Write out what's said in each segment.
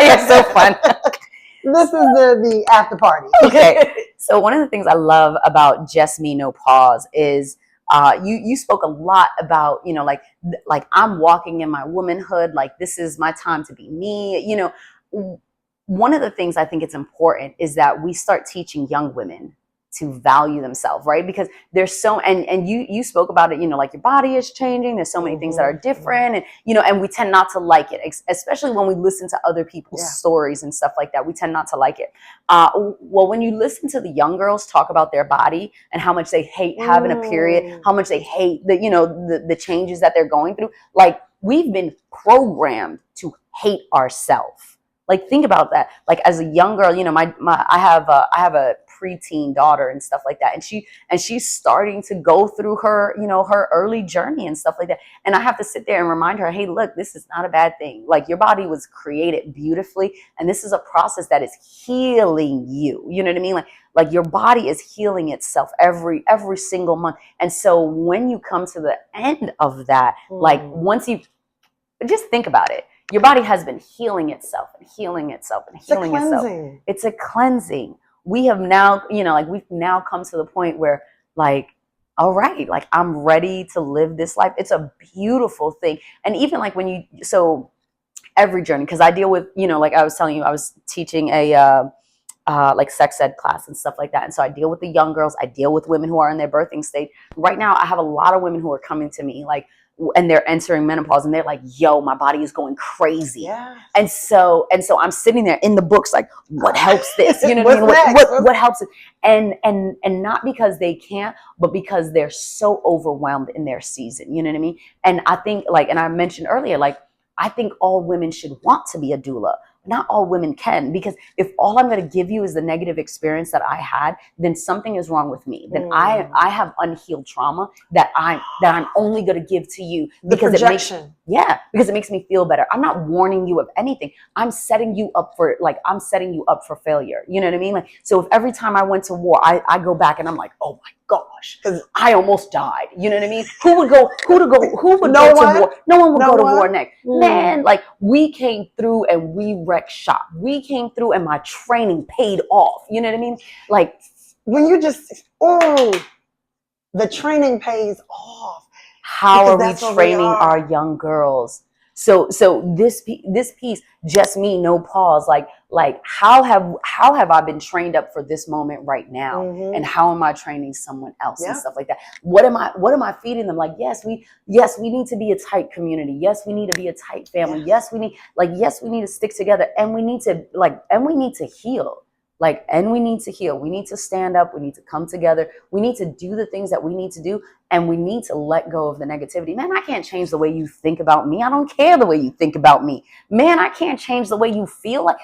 You're so fun. This is the after party. Okay. So one of the things I love about Just Me No Pause is you spoke a lot about, like I'm walking in my womanhood, like this is my time to be me. One of the things I think it's important is that we start teaching young women to value themselves, right? Because there's so, and you spoke about it, like your body is changing. There's so many things that are different, and we tend not to like it, especially when we listen to other people's stories and stuff like that. We tend not to like it. Well, when you listen to the young girls talk about their body and how much they hate having a period, how much they hate the changes that they're going through, like we've been programmed to hate ourselves. Like think about that. Like as a young girl, I have a preteen daughter and stuff like that, and she's starting to go through her her early journey and stuff like that, and I have to sit there and remind her, hey, look, this is not a bad thing. Like your body was created beautifully, and this is a process that is healing you. You know what I mean? Like your body is healing itself every single month. And so when you come to the end of that, like once you just think about it, your body has been healing itself and healing itself and healing itself. It's a cleansing. We have now, we've now come to the point where like, all right, like I'm ready to live this life. It's a beautiful thing. And even like so every journey, because I deal with, like I was telling you, I was teaching a like sex ed class and stuff like that. And so I deal with the young girls. I deal with women who are in their birthing stage. Right now, I have a lot of women who are coming to me like, and they're entering menopause and they're like, yo, my body is going crazy. Yeah. And so I'm sitting there in the books like, what helps this? You know what I mean? What helps it? And not because they can't, but because they're so overwhelmed in their season. You know what I mean? And I think and I mentioned earlier, like, I think all women should want to be a doula. Not all women can, because if all I'm going to give you is the negative experience that I had, then something is wrong with me. Then I have unhealed trauma that I'm only going to give to you because because it makes me feel better. I'm not warning you of anything. I'm setting you up for failure. You know what I mean? Like, so if every time I went to war, I go back and I'm like, oh my gosh, because I almost died. You know what I mean? Who would go to war? No one would go to war next. Man, like we came through and we wrecked shop. We came through and my training paid off. You know what I mean? Like when you the training pays off. How are we training our young girls? So this piece, Just Me No Pause, like how have I been trained up for this moment right now? And how am I training someone else and stuff like that? What am I feeding them? Like, yes, we need to be a tight community. Yes, we need to be a tight family. Yes, we need to stick together, and we need to heal. And we need to heal. We need to stand up. We need to come together. We need to do the things that we need to do. And we need to let go of the negativity. Man, I can't change the way you think about me. I don't care the way you think about me. Man, I can't change the way you feel. Like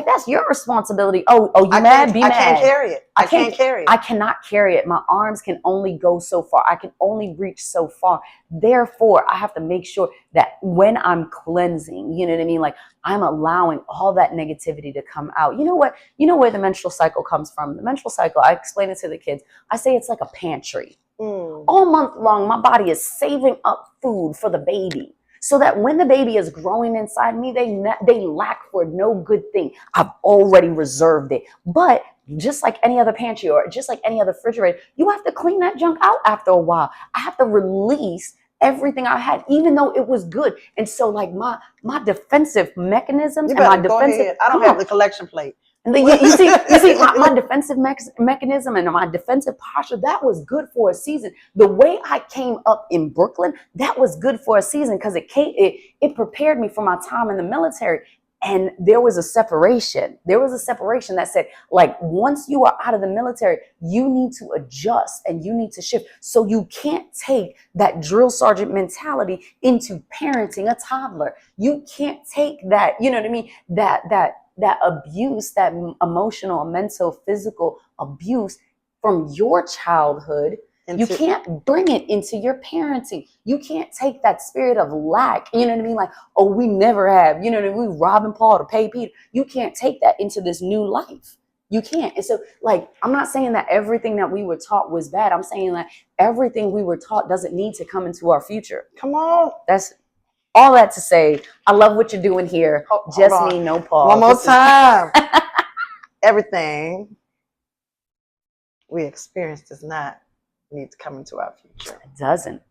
that's your responsibility. Oh, you mad? Be mad. I can't carry it. I can't carry it. I cannot carry it. My arms can only go so far. I can only reach so far. Therefore, I have to make sure that when I'm cleansing, you know what I mean? Like I'm allowing all that negativity to come out. You know what? You know where the menstrual cycle comes from? The menstrual cycle, I explain it to the kids. I say it's like a pantry. All month long, my body is saving up food for the baby, so that when the baby is growing inside me, they lack for no good thing. I've already reserved it. But just like any other pantry or just like any other refrigerator, you have to clean that junk out after a while. I have to release everything I had, even though it was good. And so like my defensive mechanisms I don't have the collection plate. And then you see my defensive mechanism and my defensive posture, that was good for a season. The way I came up in Brooklyn, that was good for a season because it prepared me for my time in the military. And there was a separation. There was a separation that said, like, once you are out of the military, you need to adjust and you need to shift. So you can't take that drill sergeant mentality into parenting a toddler. You can't take that, you know what I mean? That abuse, that emotional, mental, physical abuse from your childhood, you can't bring it into your parenting. You can't take that spirit of lack, you know what I mean? Like, oh, we never have, you know what I mean? We robbing Paul to pay Peter. You can't take that into this new life. You can't. And so, like, I'm not saying that everything that we were taught was bad. I'm saying that everything we were taught doesn't need to come into our future. Come on. all that to say, I love what you're doing here. Just me, no pause. One more time. Everything we experience does not need to come into our future. It doesn't.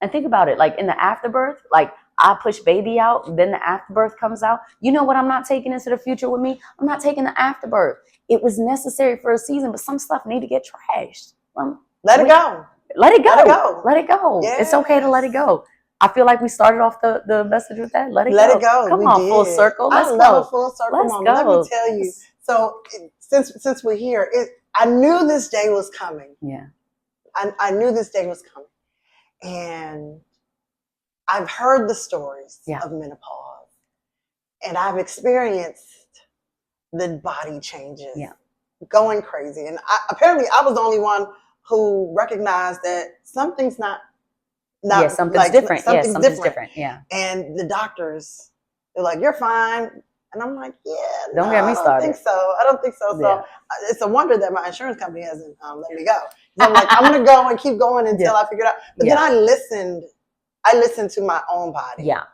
And think about it, like in the afterbirth, like I push baby out, then the afterbirth comes out. You know what I'm not taking into the future with me? I'm not taking the afterbirth. It was necessary for a season, but some stuff need to get trashed. Let it go. Let it go. Let it go. Let it go. Yes. It's okay to let it go. I feel like we started off the message with that. Let it go. Come on, full circle. Let's go. I love a full circle Let's moment. go. Let me tell you. So since we're here, I knew this day was coming. Yeah. I knew this day was coming. And I've heard the stories of menopause. And I've experienced the body changes. Yeah. Going crazy. And apparently I was the only one who recognized that something's not something's like, different. Something's different. Yeah. And the doctors, they're like, you're fine. And I'm like, don't get me started. I don't think so. So it's a wonder that my insurance company hasn't let me go. So I'm like, I'm going to go and keep going until I figure it out. But then I listened to my own body. Yeah.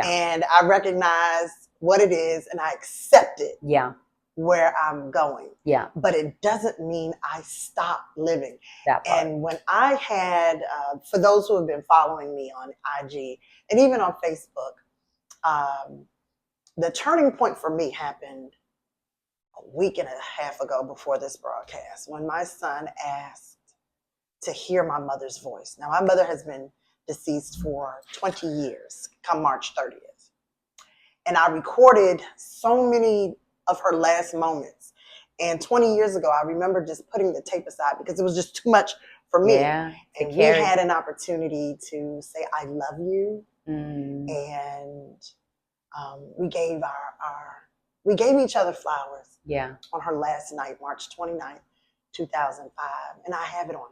And I recognize what it is and I accept it. Yeah. Where I'm going. Yeah. But it doesn't mean I stop living. That part. And when I had, for those who have been following me on IG and even on Facebook, the turning point for me happened a week and a half ago before this broadcast when my son asked to hear my mother's voice. Now, my mother has been deceased for 20 years, come March 30th. And I recorded so many of her last moments. And 20 years ago, I remember just putting the tape aside because it was just too much for me. Yeah, and we had an opportunity to say, I love you. And we gave we gave each other flowers. Yeah. On her last night, March 29th, 2005. And I have it on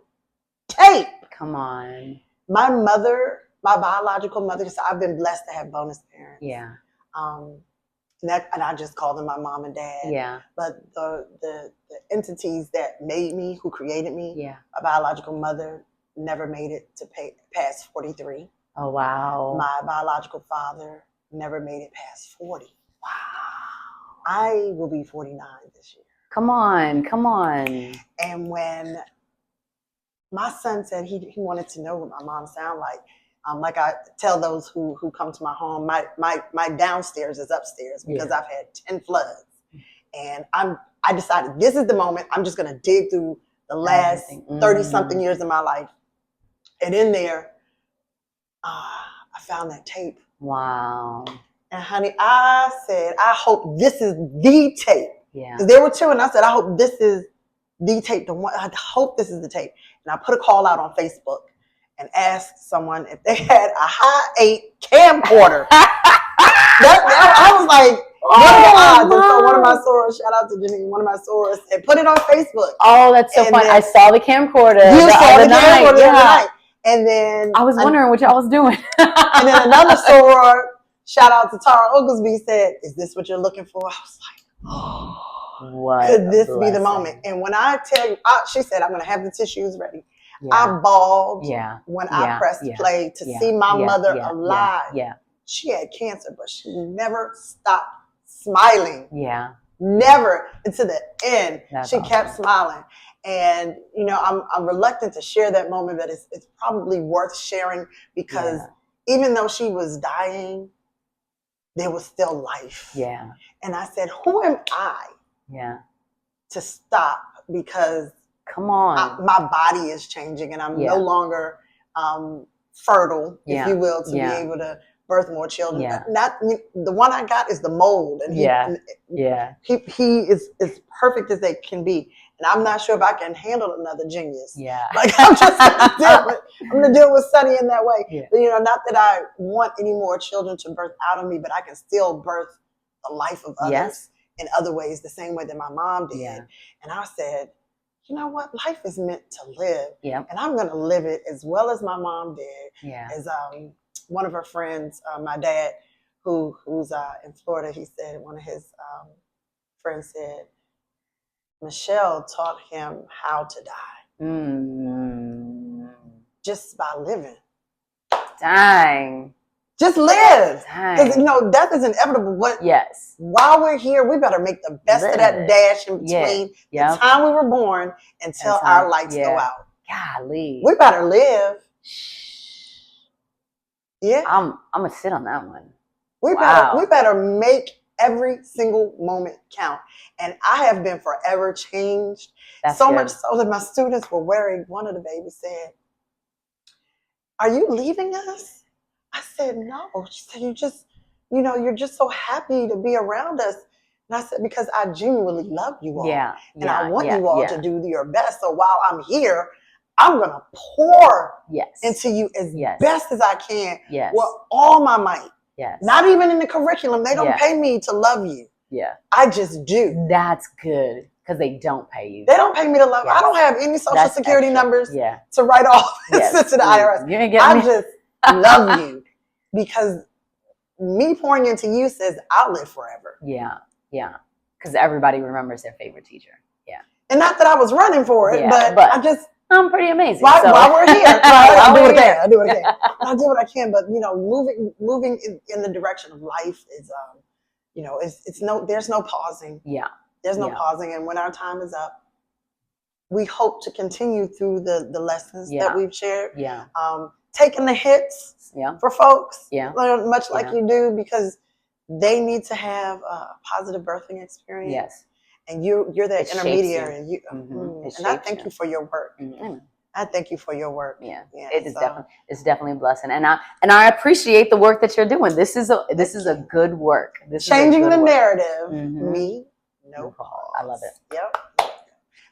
tape. Come on. My mother, my biological mother, because I've been blessed to have bonus parents. Yeah. And I just call them my mom and dad. Yeah. But the entities that made me, who created me, my biological mother never made it to past 43. Oh, wow. My biological father never made it past 40. Wow. I will be 49 this year. Come on. And when my son said he wanted to know what my mom sounded like I tell those who come to my home, my downstairs is upstairs because I've had 10 floods. And I decided this is the moment. I'm just going to dig through the last 30-something years of my life. And in there, I found that tape. Wow. And honey, I said, I hope this is the tape. Yeah. Because there were two, and I said, I hope this is the tape. The one, I hope this is the tape. And I put a call out on Facebook and asked someone if they had a high 8 camcorder. I was like, what are the odds? And so one of my sorors, shout out to Jenny, one of my sorors, and put it on Facebook. Oh, that's so fun. I saw the camcorder. You saw the camcorder the other night. And then I was wondering what y'all was doing. And then another soror, shout out to Tara Oglesby, said, is this what you're looking for? I was like, oh, what could this be the moment? And when I tell you, she said, I'm going to have the tissues ready. Yeah. I bawled when I pressed play to see my mother alive. Yeah. She had cancer, but she never stopped smiling. Yeah. Never until the end. That's she kept smiling. And, you know, I'm reluctant to share that moment, but it's probably worth sharing because even though she was dying, there was still life. Yeah. And I said, who am I to stop? Because come on, my body is changing and I'm no longer fertile, if you will, to be able to birth more children. Yeah. Not the one I got is the mold, and he is as perfect as they can be. And I'm not sure if I can handle another genius. Yeah, like I'm just gonna deal with Sonny in that way. Yeah. But, you know, not that I want any more children to birth out of me, but I can still birth the life of others in other ways, the same way that my mom did. Yeah. And I said, you know what? Life is meant to live, and I'm gonna live it as well as my mom did. Yeah. As one of her friends, my dad, who's in Florida, he said, one of his friends said, Michelle taught him how to die. Just by living. Dang. Just live. Because, you know, death is inevitable. But yes. While we're here, we better make the best of that dash in between the time we were born until our lights go out. Golly. We better live. Yeah. I'm going to sit on that one. We better make every single moment count. And I have been forever changed. That's so much so that my students were worried. One of the babies said, "Are you leaving us?" I said, "No." She said, "You just, you know, you're just so happy to be around us." And I said, "Because I genuinely love you all. And I want you all to do your best. So while I'm here, I'm going to pour into you as best as I can with all my might." Yes. Not even in the curriculum. They don't pay me to love you. Yeah. I just do. That's good. Because they don't pay you. They don't pay me to love. I don't have any social security numbers to write off to the IRS. I just love you because me pouring into you says I'll live forever. Yeah. Yeah. Because everybody remembers their favorite teacher. Yeah. And not that I was running for it, but I just... I'm pretty amazing. While we're here, I'll do what I can. I'll do what I can. But you know, moving in the direction of life is, you know, there's no pausing. Yeah, there's no pausing. And when our time is up, we hope to continue through the lessons that we've shared. Yeah, taking the hits. For folks. Yeah, much like you do, because they need to have a positive birthing experience. Yes. And you're that intermediary, and and I thank you for your work. I thank you for your work. Yeah, it's definitely a blessing, and I appreciate the work that you're doing. This is a good work. Changing the narrative. Me, no pause. I love it. Yep.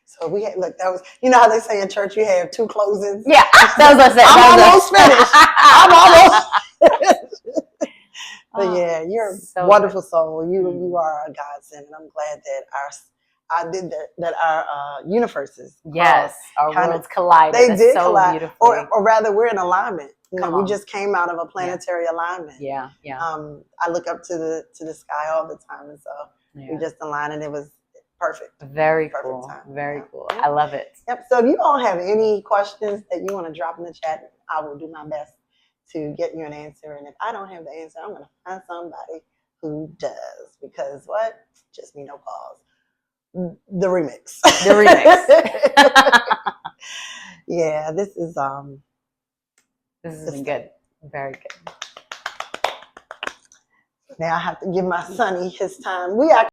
So we had, look, that was, you know how they say in church you have 2 closings. Yeah, that was what I said. I'm almost finished. But yeah, you're a wonderful soul. You are a godsend, and I'm glad that our universes, our worlds collided. They did collide, or rather, we're in alignment. You know, we just came out of a planetary alignment. Yeah, yeah. I look up to the sky all the time, and so we just aligned, and it was perfect. Very cool. Very cool. I love it. Yep. So if you all have any questions that you want to drop in the chat, I will do my best to get you an answer. And if I don't have the answer, I'm going to find somebody who does. Because what? Just me, no pause. The remix. The remix. Yeah, this has been good. Very good. Now I have to give my sonny his time. We actually